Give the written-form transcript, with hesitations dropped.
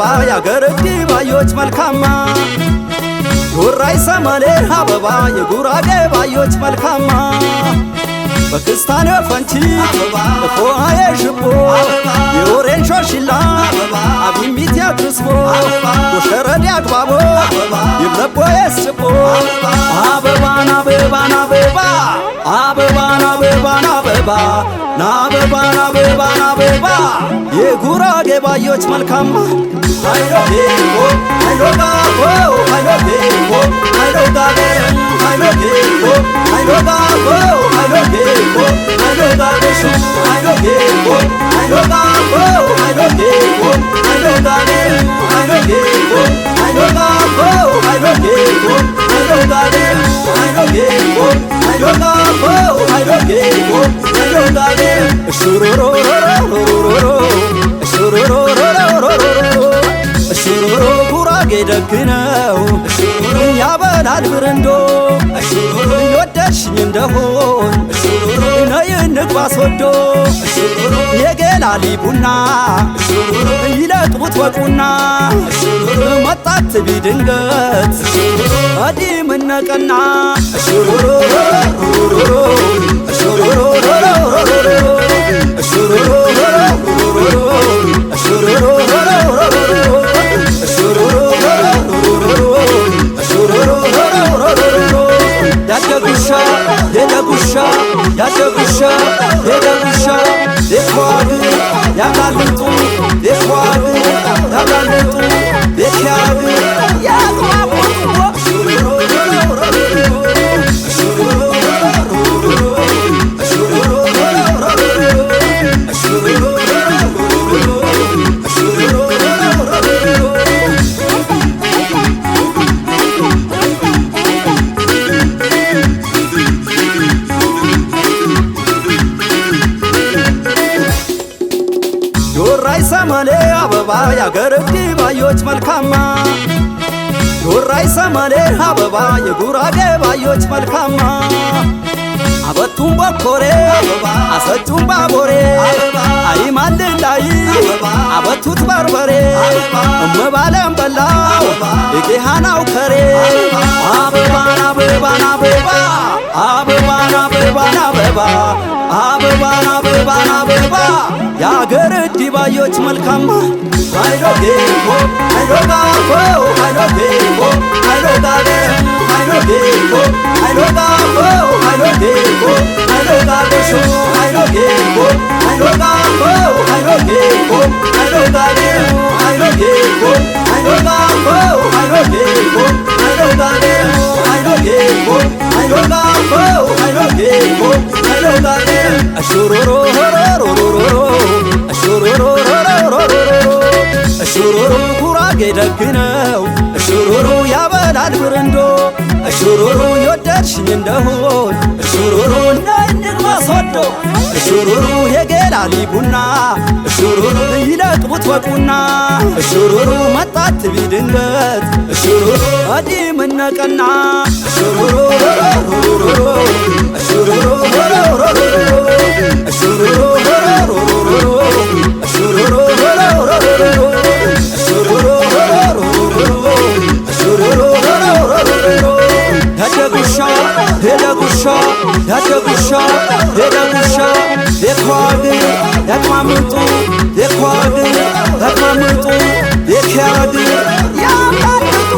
አበባ ያገር ዲባዮች መልካማ ዱራይ ሰመሌ አበባ የጉራጌ ባዮች መልካማ በክስታኔ ፈንቺ ፎአዬ ሽቦ የወሬን ሾሽላ አቢሚት ያድርስቦ ወሸረድ ያግባቦ ይብለቦ የስቦ አበባን አበባን አበባ አበባን አበባን አበባ ናበባን አበባን አበባ የጉራጌ ባዮች መልካማ አይሎጌቦ አይሎጋቦ አይሎጌቦ አይሎጋቤ አይሎጌቦ አይሎጋቦ አይሎጌቦ አይሎጋቤሹ አይሎጌቦ አይሎጋቦ አይሎጌቦ አይሎጋቤ አይሎጌቦ አይሎጋቦ አይሎጌቦ አይሎጋቤ አይሎጌቦ አይሎጋቦ አይሎጌቦ አይሎጋቤ ሹሩሩሩሩሩሩ ሹሩሩ ጉራጌ ደግ ነው ያበላል ብርንዶ ይወደድሽኝ እንደሆን ነይ እንግባ ሶዶ የጌላሊ ቡና ይለጥቡት ወቁና መጣት ቢድንገት አዲም ነቀና ሹሩሩ ያደጉሻ የደጉሻ ያደጉሻ የደጉሻ የኳግ ያጋልጡ የኳግ ያጋልጡ የኪያግ ዱራይ ሰመሌ አበባ ያገር ዲባዮች መልካማ ዱራይ ሰመሌ አበባ የጉራጌ ባዮች መልካማ አበቱም በኮሬ አሰጩም ባቦሬ አይማልላይ አበቱት በርበሬ እመባለም በላው የጌሃናው ከሬ አበባን አበባን አበባ አበባን አበባን አበባ አበባን አበባን አበባ ያገር ዲባዮች መልካማ አይሎጌቦ አይሎጋቦ አይሎጌቦ አይሎጋቤ አይሎጌቦ አይሎጋቦ አይሎጌቦ አይሎጋቤሹ አይሎጌቦ አይሎጋቦ አይሎጌቦ አይሎጋቤ አይሎጌቦ አይሎጋቦ አይሎጌቦ አይሎጋቤ አይሎጌቦ አይሎጋቦ አይሎጌቦ አይሎጋቤ ሹሩሩ ሹሩሩ ጉራጌ ደግ ነው ሹሩሩ ያበላል ብርንዶ ሹሩሩ ይወደድሽኝ እንደሆን ሹሩሩ ነይ እንግባ ሶዶ ሹሩሩ የጌላሊ ቡና ሹሩሩ ይለጥቡት ወቁና ሹሩሩ መጣት ቢድንገት ሹሩሩ አዲም ነቀና ሹሩሩ ሹሩሩ ያደጉሻ የደጉሻ የኳግ ያቅማምጡ የኳግ ያቅማምጡ የኪያግ ያቃልጡ